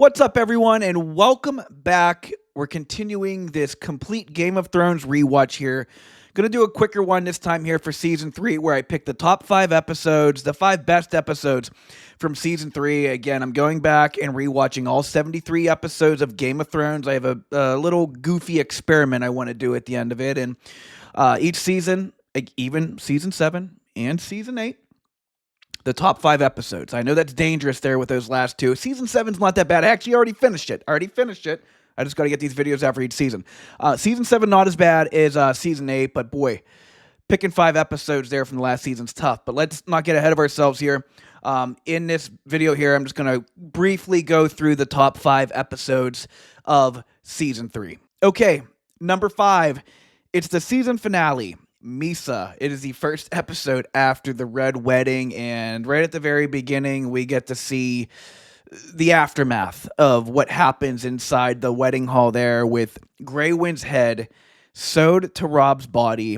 What's up, everyone, and welcome back. We're continuing this complete Game of Thrones rewatch here. Gonna do a quicker one this time here for season 3, where I pick the top 5 episodes, the 5 best episodes from season 3. Again, I'm going back and rewatching all 73 episodes of Game of Thrones. I have a little goofy experiment I want to do at the end of it, and each season, like even season 7 and season 8, the top 5 episodes. I know that's dangerous there with those last two. Season 7's not that bad. I actually already finished it. I just got to get these videos out for each season. Season 7 not as bad as season 8, but boy, picking 5 episodes there from the last season's tough. But let's not get ahead of ourselves here. In this video here, I'm just going to briefly go through the top 5 episodes of season 3. Okay, number 5. It's the season finale. Mhysa. It is the first episode after the Red Wedding, and right at the very beginning, we get to see the aftermath of what happens inside the wedding hall there with Grey Wind's head sewed to Robb's body.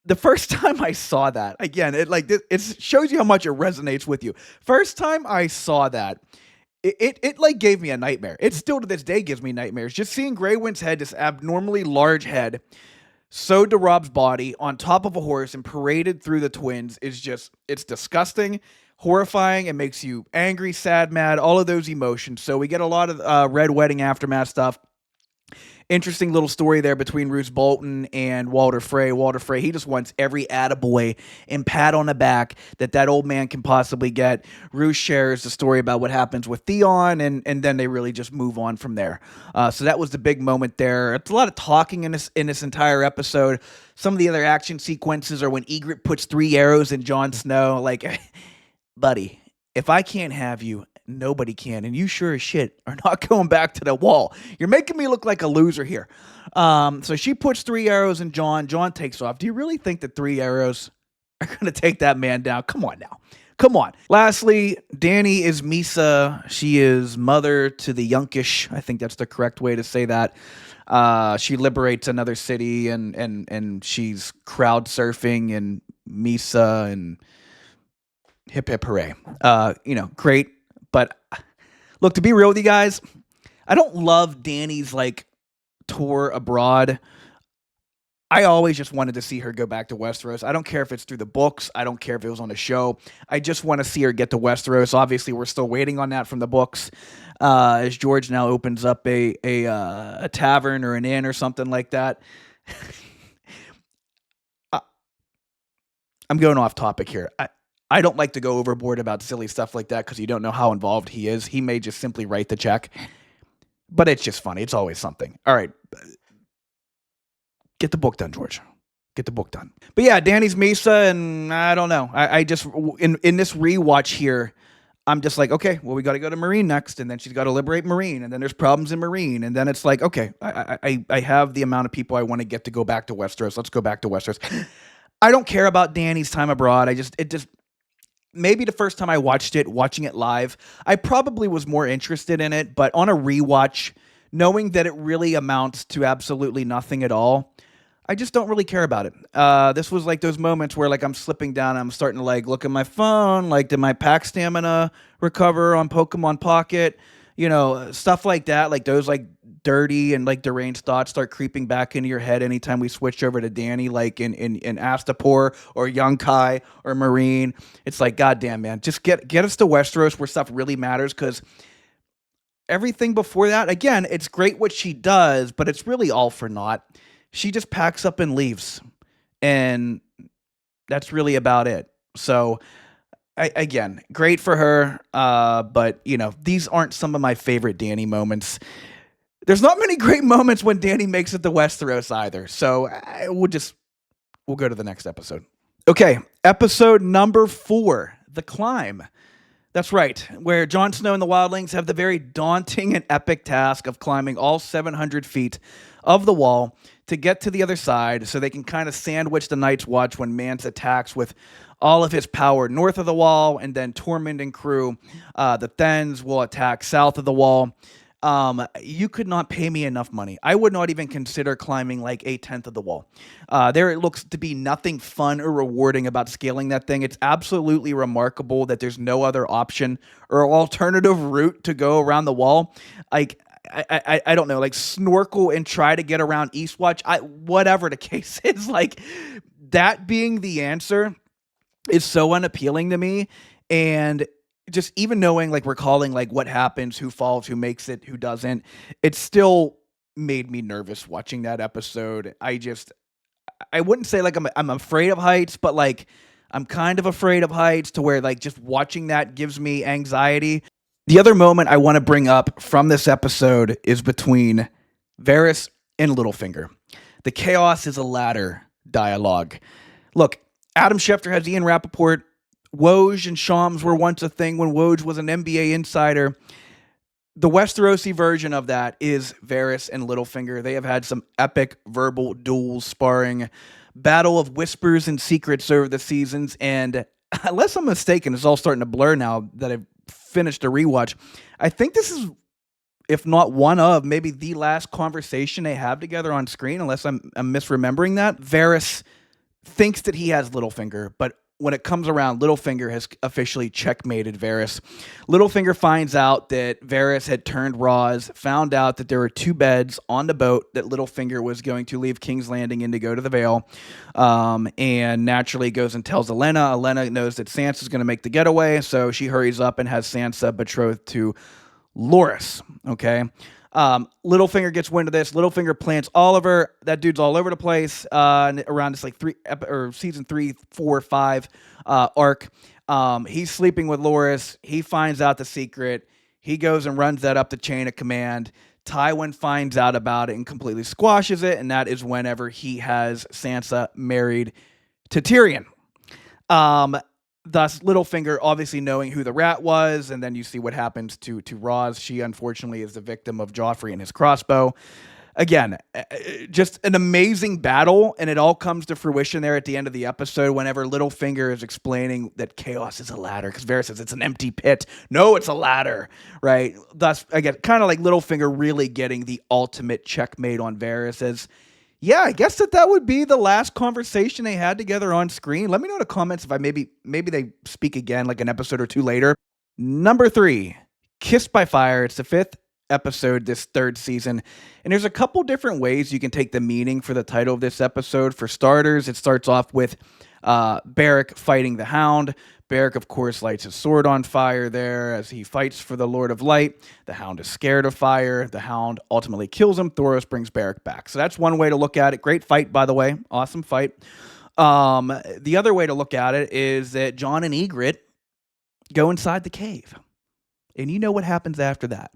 The first time I saw that, again, it shows you how much it resonates with you. First time I saw that, it gave me a nightmare. It still to this day gives me nightmares. Just seeing Grey Wind's head, this abnormally large head, sewed to Robb's body on top of a horse and paraded through the twins it's disgusting, horrifying. It makes you angry, sad, mad, all of those emotions. So we get a lot of Red Wedding aftermath stuff. Interesting little story there between Roose Bolton and Walder Frey. Walder Frey, he just wants every attaboy and pat on the back that old man can possibly get. Roose shares the story about what happens with Theon, and then they really just move on from there. So that was the big moment there. It's a lot of talking in this entire episode. Some of the other action sequences are when Ygritte puts 3 arrows in Jon Snow. Like, buddy, if I can't have you, nobody can, and you sure as shit are not going back to the wall. You're making me look like a loser here. So she puts 3 arrows in Jon. Jon takes off. Do you really think that 3 arrows are going to take that man down? Come on now. Come on. Lastly, Dany is Mhysa. She is mother to the Yunkish. I think that's the correct way to say that. She liberates another city, and she's crowd surfing and Mhysa and hip hip hooray. Great. But look, to be real with you guys, I don't love Dany's tour abroad. I always just wanted to see her go back to Westeros. I don't care if it's through the books. I don't care if it was on a show. I just want to see her get to Westeros. Obviously, we're still waiting on that from the books. As George now opens up a tavern or an inn or something like that. I'm going off topic here. I don't like to go overboard about silly stuff like that because you don't know how involved he is. He may just simply write the check. But it's just funny. It's always something. All right. Get the book done, George. Get the book done. But yeah, Dany's Mhysa, and I don't know. I just, in this rewatch here, I'm just like, okay, well, we got to go to Meereen next, and then she's got to liberate Meereen, and then there's problems in Meereen, and then it's like, okay, I have the amount of people I want to get to go back to Westeros. Let's go back to Westeros. I don't care about Dany's time abroad. Maybe the first time I watching it live, I probably was more interested in it, but on a rewatch, knowing that it really amounts to absolutely nothing at all, I just don't really care about it. This was like those moments where I'm slipping down, I'm starting to look at my phone, did my pack stamina recover on Pokemon Pocket? Stuff like that, those dirty and deranged thoughts start creeping back into your head anytime we switch over to Dany, in Astapor or Yunkai or Meereen. It's goddamn, man, just get us to Westeros where stuff really matters, because everything before that, again, it's great what she does, but it's really all for naught. She just packs up and leaves, and that's really about it. So again, great for her, but these aren't some of my favorite Dany moments. There's not many great moments when Dany makes it to Westeros either. So we'll go to the next episode. Okay, episode number 4, The Climb. That's right, where Jon Snow and the Wildlings have the very daunting and epic task of climbing all 700 feet of the wall to get to the other side so they can kind of sandwich the Night's Watch when Mance attacks with all of his power north of the wall, and then Tormund and crew, the Thens, will attack south of the wall. You could not pay me enough money. I would not even consider climbing like a tenth of the wall. There it looks to be nothing fun or rewarding about scaling that thing. It's absolutely remarkable that there's no other option or alternative route to go around the wall. Like, I don't know, like snorkel and try to get around Eastwatch. Whatever the case is, like that being the answer is so unappealing to me. And just even knowing, like, recalling like what happens, who falls, who makes it, who doesn't, it still made me nervous watching that episode. I wouldn't say like I'm afraid of heights, but like I'm kind of afraid of heights to where like just watching that gives me anxiety. The other moment I want to bring up from this episode is between Varys and Littlefinger. The chaos is a ladder dialogue. Look, Adam Schefter has Ian Rappaport. Woj and Shams were once a thing when Woj was an NBA insider. The Westerosi version of that is Varys and Littlefinger. They have had some epic verbal duels, sparring, battle of whispers and secrets over the seasons. And unless I'm mistaken, it's all starting to blur now that I've finished a rewatch. I think this is, if not one of, maybe the last conversation they have together on screen, unless I'm misremembering that. Varys thinks that he has Littlefinger, but when it comes around, Littlefinger has officially checkmated Varys. Littlefinger finds out that Varys had turned Ros, found out that there were 2 beds on the boat that Littlefinger was going to leave King's Landing in to go to the Vale, and naturally goes and tells Olenna. Olenna knows that Sansa's going to make the getaway, so she hurries up and has Sansa betrothed to Loras, okay? Littlefinger gets wind of this. Littlefinger plants Oliver. That dude's all over the place around this like season 3, 4, 5 arc. He's sleeping with Loras. He finds out the secret. He goes and runs that up the chain of command. Tywin finds out about it and completely squashes it, and that is whenever he has Sansa married to Tyrion. Thus, Littlefinger obviously knowing who the rat was, and then you see what happens to Ros. She, unfortunately, is the victim of Joffrey and his crossbow. Again, just an amazing battle, and it all comes to fruition there at the end of the episode whenever Littlefinger is explaining that chaos is a ladder, because Varys says it's an empty pit. No, it's a ladder, right? Thus, again, kind of like Littlefinger really getting the ultimate checkmate on Varys as, yeah, I guess that would be the last conversation they had together on screen. Let me know in the comments if I maybe they speak again like an episode or 2 later. Number 3, Kissed by Fire. It's the 5th episode this 3rd season. And there's a couple different ways you can take the meaning for the title of this episode. For starters, it starts off with Beric fighting the Hound. Beric, of course, lights his sword on fire there as he fights for the Lord of Light. The Hound is scared of fire. The Hound ultimately kills him. Thoros brings Beric back. So that's one way to look at it. Great fight, by the way. Awesome fight. The other way to look at it is that Jon and Ygritte go inside the cave. And you know what happens after that.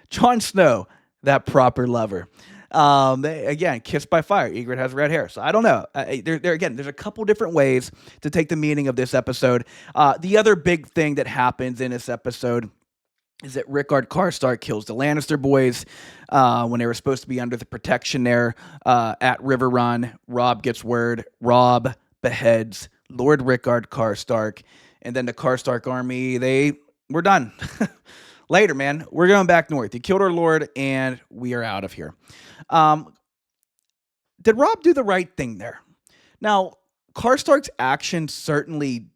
Jon Snow, that proper lover. Again, kissed by fire. Ygritte has red hair. So I don't know. There's a couple different ways to take the meaning of this episode. The other big thing that happens in this episode is that Rickard Karstark kills the Lannister boys when they were supposed to be under the protection there at River Run. Robb gets word. Robb beheads Lord Rickard Karstark. And then the Karstark army, we're done. Later, man. We're going back north. You killed our lord, and we are out of here. Did Robb do the right thing there? Now, Karstark's actions certainly,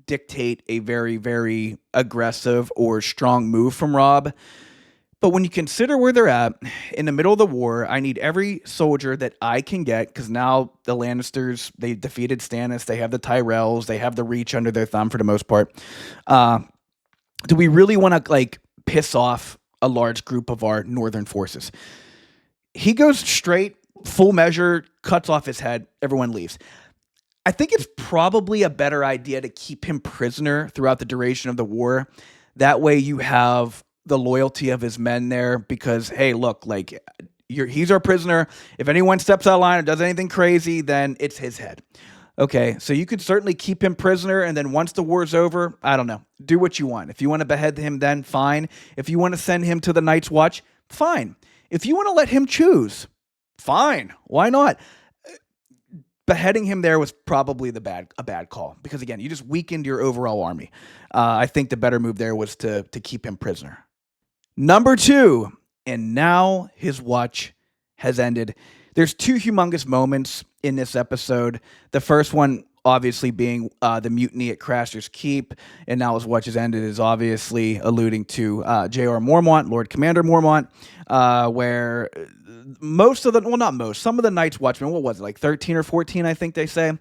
dictate a very, very aggressive or strong move from Robb. But when you consider where they're at, in the middle of the war, I need every soldier that I can get, because now the Lannisters, they defeated Stannis, they have the Tyrells, they have the Reach under their thumb for the most part. Do we really want to, piss off a large group of our northern forces? He goes straight, full measure, cuts off his head, everyone leaves. I think it's probably a better idea to keep him prisoner throughout the duration of the war. That way you have the loyalty of his men there, because, hey, look, he's our prisoner. If anyone steps out of line or does anything crazy, then it's his head. Okay, so you could certainly keep him prisoner, and then once the war's over, I don't know, do what you want. If you want to behead him, then fine. If you want to send him to the Night's Watch, fine. If you want to let him choose, fine. Why not? beheading him there was probably a bad call, because again, you just weakened your overall army. I think the better move there was to keep him prisoner. Number 2, and now his watch has ended. There's 2 humongous moments in this episode. The first one obviously being the mutiny at Craster's Keep, and now his watch has ended is obviously alluding to J.R. Mormont, Lord Commander Mormont, where some of the Night's Watchmen, what was it, like 13 or 14, I think they say,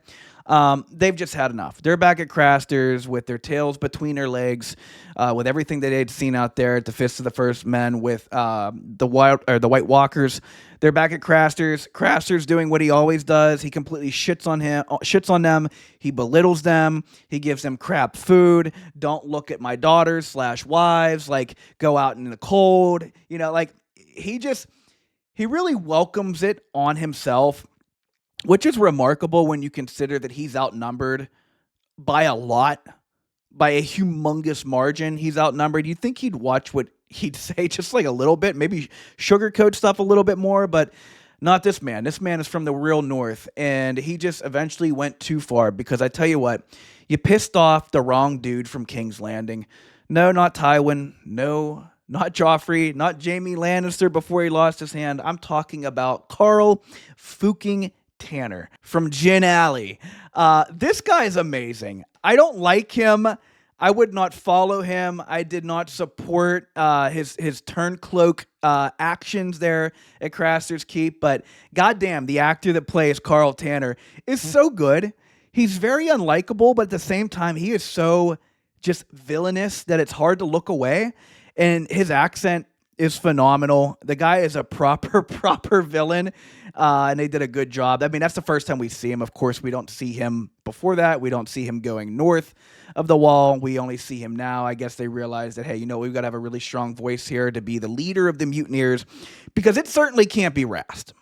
they've just had enough. They're back at Craster's with their tails between their legs, with everything that they'd seen out there at the Fist of the First Men with the White Walkers. They're back at Craster's. Craster's doing what he always does. He completely shits on them. He belittles them. He gives them crap food. Don't look at my daughters / wives. Like, go out in the cold. Like, he really welcomes it on himself, which is remarkable when you consider that he's outnumbered by a lot, by a humongous margin. He's outnumbered. You'd think he'd watch what he'd say just like a little bit, maybe sugarcoat stuff a little bit more, but not this man. This man is from the real north, and he just eventually went too far, because I tell you what, you pissed off the wrong dude from King's Landing. No, not Tywin. No, not Joffrey. Not Jaime Lannister before he lost his hand. I'm talking about Carl fucking Tanner from Gin Alley. This guy is amazing. I don't like him. I would not follow him. I did not support his turncloak actions there at Craster's Keep. But goddamn, the actor that plays Carl Tanner is so good. He's very unlikable, but at the same time, he is so just villainous that it's hard to look away. And his accent is phenomenal. The guy is a proper villain, and they did a good job. I mean, that's the first time we see him. Of course, we don't see him before that. We don't see him going north of the wall. We only see him now. I guess they realized that, hey, we've got to have a really strong voice here to be the leader of the mutineers, because it certainly can't be Rast.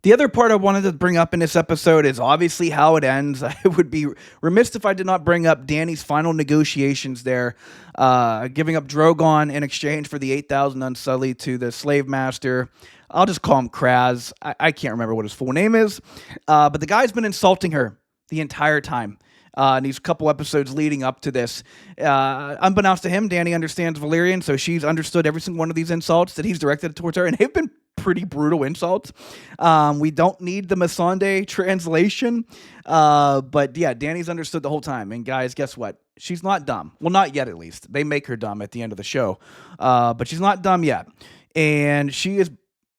The other part I wanted to bring up in this episode is obviously how it ends. I would be remiss if I did not bring up Dany's final negotiations there, giving up Drogon in exchange for the 8,000 Unsullied to the slave master. I'll just call him Kraz. I can't remember what his full name is, but the guy's been insulting her the entire time. In these couple episodes leading up to this. Unbeknownst to him, Dany understands Valyrian, so she's understood every single one of these insults that he's directed towards her, and they've been pretty brutal insults. We don't need the Melisandre translation, but yeah, Dany's understood the whole time. And guys, guess what? She's not dumb. Well, not yet, at least. They make her dumb at the end of the show, but she's not dumb yet. And she is,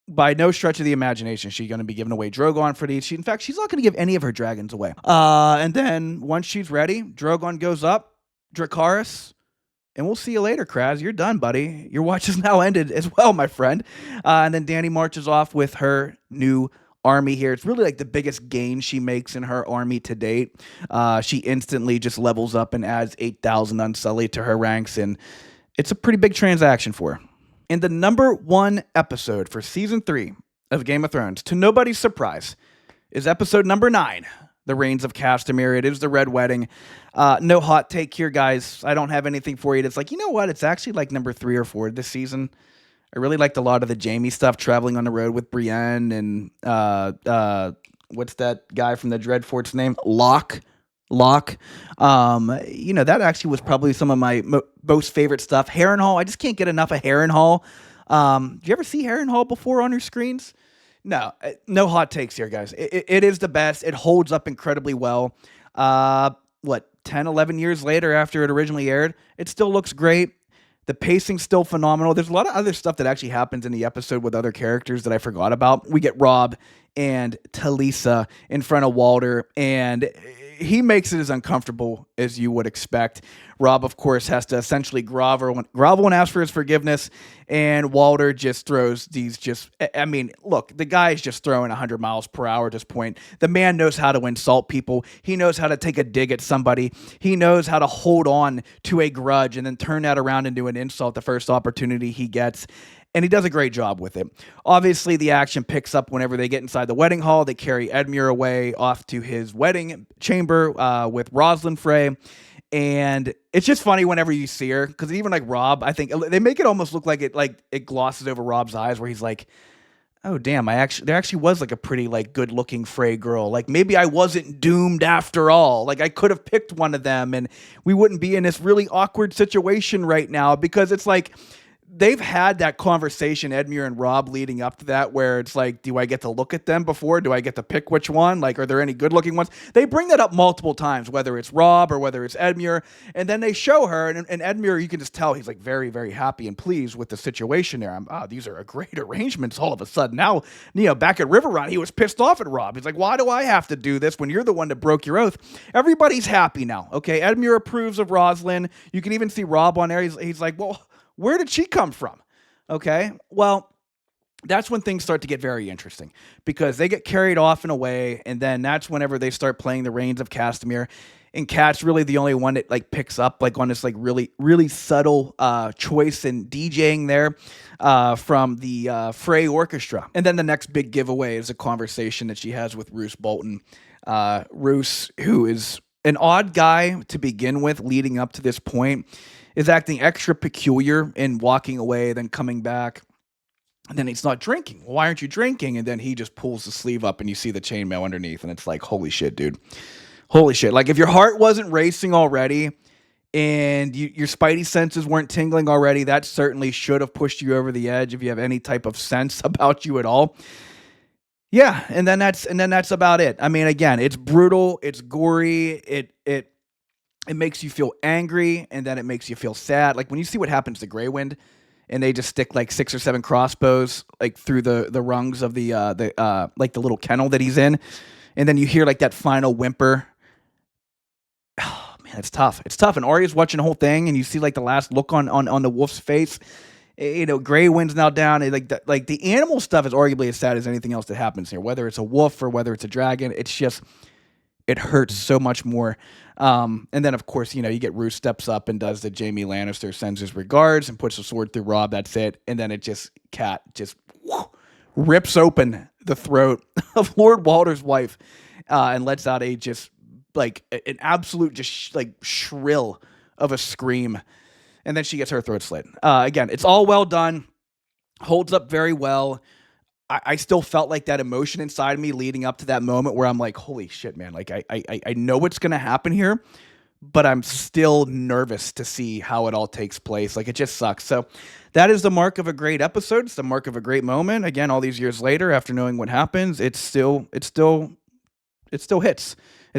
by no stretch of the imagination, she's going to be giving away Drogon for these. In fact, she's not going to give any of her dragons away. And then once she's ready, Drogon goes up, Dracarys, and we'll see you later, Kraz. You're done, buddy. Your watch is now ended as well, my friend. And then Dany marches off with her new army here. It's really like the biggest gain she makes in her army to date. She instantly just levels up and adds 8,000 Unsullied to her ranks, and it's a pretty big transaction for her. In the number 1 episode for season 3 of Game of Thrones, to nobody's surprise, is episode number 9, The Rains of Castamere. It is the Red Wedding. No hot take here, guys. I don't have anything for you. It's like, you know what? It's actually like number 3 or 4 this season. I really liked a lot of the Jaime stuff, traveling on the road with Brienne and what's that guy from the Dreadfort's name? Locke. That actually was probably some of my most favorite stuff. Harrenhal. I just can't get enough of Harrenhal. Do you ever see Harrenhal before on your screens? No hot takes here, guys. It is the best. It holds up incredibly well. 10, 11 years later after it originally aired, it still looks great. The pacing's still phenomenal. There's a lot of other stuff that actually happens in the episode with other characters that I forgot about. We get Robb and Talisa in front of Walder, and he makes it as uncomfortable as you would expect. Robb, of course, has to essentially grovel and ask for his forgiveness, and Walder just throws these look, the guy's just throwing 100 miles per hour at this point. The man knows how to insult people. He knows how to take a dig at somebody. He knows how to hold on to a grudge and then turn that around into an insult the first opportunity he gets. And he does a great job with it. Obviously, the action picks up whenever they get inside the wedding hall. They carry Edmure away off to his wedding chamber with Rosalind Frey. And it's just funny whenever you see her, because even like Robb, I think they make it almost look like it glosses over Robb's eyes, where he's like, oh damn, there actually was like a pretty like good looking Frey girl. Like maybe I wasn't doomed after all. Like I could have picked one of them and we wouldn't be in this really awkward situation right now, because it's like they've had that conversation, Edmure and Robb, leading up to that, where it's like, do I get to look at them before? Do I get to pick which one? Like, are there any good looking ones? They bring that up multiple times, whether it's Robb or whether it's Edmure. And then they show her, and Edmure, you can just tell he's like very, very happy and pleased with the situation there. These are a great arrangements all of a sudden. Now, back at Riverrun, he was pissed off at Robb. He's like, why do I have to do this when you're the one that broke your oath? Everybody's happy now. Okay. Edmure approves of Rosalind. You can even see Robb on there. He's like, well, where did she come from? Okay, well, that's when things start to get very interesting, because they get carried off and away, and then that's whenever they start playing the Rains of Castamere. And Kat's really the only one that like picks up like on this like really, really subtle choice in DJing there from the Frey Orchestra. And then the next big giveaway is a conversation that she has with Roose Bolton. Roose, who is an odd guy to begin with leading up to this point, is acting extra peculiar in walking away, then coming back. And then he's not drinking. Well, why aren't you drinking? And then he just pulls the sleeve up and you see the chainmail underneath. And it's like, holy shit, dude. Holy shit. Like if your heart wasn't racing already and your spidey senses weren't tingling already, that certainly should have pushed you over the edge if you have any type of sense about you at all. Yeah, and then that's about it. I mean, again, it's brutal, it's gory, it makes you feel angry, and then it makes you feel sad. Like when you see what happens to Grey Wind, and they just stick like 6 or 7 crossbows like through the rungs of the like the little kennel that he's in, and then you hear like that final whimper. Oh man, it's tough. It's tough. And Arya's watching the whole thing, and you see like the last look on the wolf's face. Grey Wind's now down. Like the animal stuff is arguably as sad as anything else that happens here, whether it's a wolf or whether it's a dragon. It's just, it hurts so much more. And then, of course, you get Roose steps up and does the Jaime Lannister, sends his regards and puts a sword through Robb. That's it. And then Cat just rips open the throat of Lord Walder's wife and lets out a just like an absolute just like shrill of a scream. And then she gets her throat slit. Again, it's all well done. Holds up very well. I still felt like that emotion inside me leading up to that moment where I'm like, holy shit, man. Like, I know what's going to happen here, but I'm still nervous to see how it all takes place. Like, it just sucks. So that is the mark of a great episode. It's the mark of a great moment. Again, all these years later, after knowing what happens, it still hits. It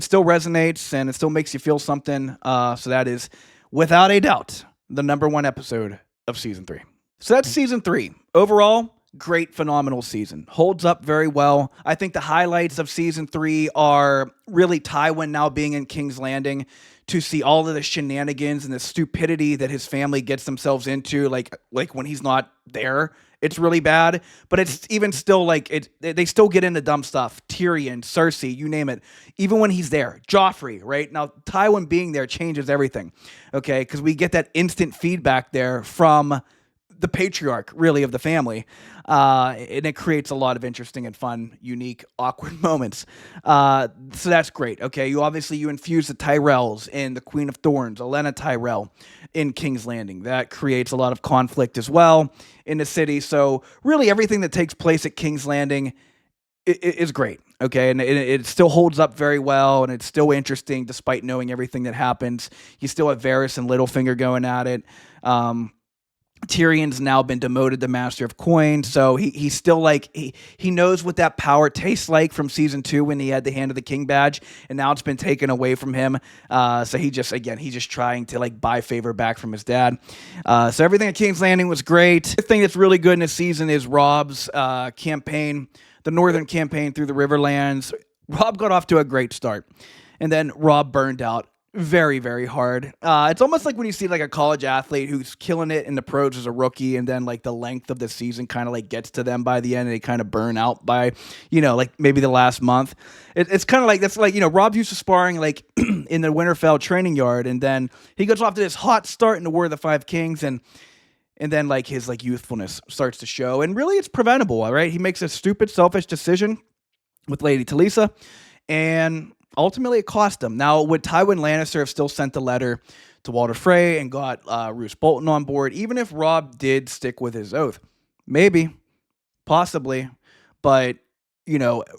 still resonates, and it still makes you feel something. So that is, without a doubt, the number 1 episode of season 3. So that's season 3. Overall, great, phenomenal season. Holds up very well. I think the highlights of season 3 are really Tywin now being in King's Landing, to see all of the shenanigans and the stupidity that his family gets themselves into, like when he's not there. It's really bad, but it's even still like they still get into dumb stuff. Tyrion, Cersei, you name it. Even when he's there, Joffrey, right? Now, Tywin being there changes everything, okay? Because we get that instant feedback there from the patriarch, really, of the family. And it creates a lot of interesting and fun, unique, awkward moments. So that's great. Okay, you infuse the Tyrells in the Queen of Thorns, Olenna Tyrell in King's Landing. That creates a lot of conflict as well in the city. So really everything that takes place at King's Landing is great. Okay, and it still holds up very well, and it's still interesting despite knowing everything that happens. You still have Varys and Littlefinger going at it. Tyrion's now been demoted to Master of Coin, so he's still like he knows what that power tastes like from season 2 when he had the Hand of the King badge, and now it's been taken away from him. So he's just trying to like buy favor back from his dad. So everything at King's Landing was great. The thing that's really good in this season is Robb's campaign, the northern campaign through the Riverlands. Robb got off to a great start, and then Robb burned out very, very hard. It's almost like when you see like a college athlete who's killing it in the pros as a rookie, and then like the length of the season kind of like gets to them by the end, and they kind of burn out by, like maybe the last month. It's kind of like, that's like, Robb used to sparring like in the Winterfell training yard, and then he goes off to this hot start in the War of the Five Kings, and then like his like youthfulness starts to show, and really it's preventable. All right, he makes a stupid, selfish decision with Lady Talisa, and ultimately, it cost him. Now, would Tywin Lannister have still sent the letter to Walder Frey and got Roose Bolton on board, even if Robb did stick with his oath? Maybe. Possibly. but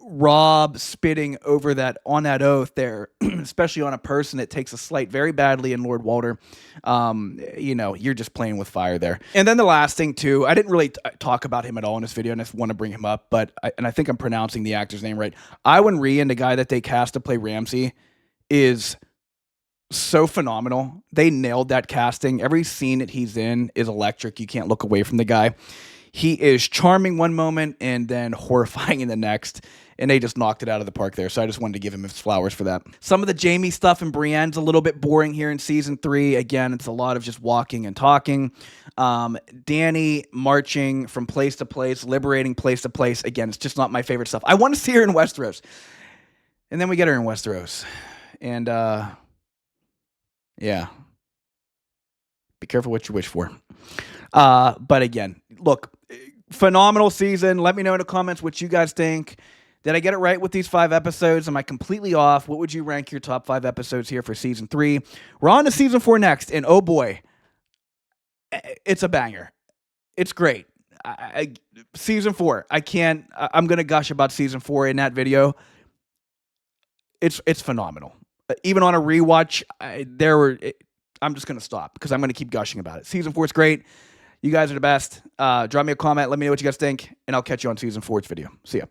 Robb spitting over that on that oath there, especially on a person that takes a slight very badly in Lord Walder. You're just playing with fire there. And then the last thing too, I didn't really talk about him at all in this video, and I just want to bring him up, but I think I'm pronouncing the actor's name right. Tywin Lannister, the guy that they cast to play Ramsay, is so phenomenal. They nailed that casting. Every scene that he's in is electric. You can't look away from the guy. He is charming one moment and then horrifying in the next, and they just knocked it out of the park there. So I just wanted to give him his flowers for that. Some of the Jaime stuff in Brienne's a little bit boring here in season 3. Again, it's a lot of just walking and talking. Dany marching from place to place, liberating place to place. Again, it's just not my favorite stuff. I want to see her in Westeros. And then we get her in Westeros. And, yeah. Be careful what you wish for. But again, look, phenomenal season. Let me know in the comments what you guys think. Did I get it right with these 5 episodes? Am I completely off? What would you rank your top 5 episodes here for season 3? We're on to season 4 next, and oh boy, it's a banger. It's great. Season 4. I'm going to gush about season 4 in that video. It's phenomenal. Even on a rewatch, I'm just going to stop because I'm going to keep gushing about it. Season 4 is great. You guys are the best. Drop me a comment. Let me know what you guys think, and I'll catch you on season 4's video. See ya.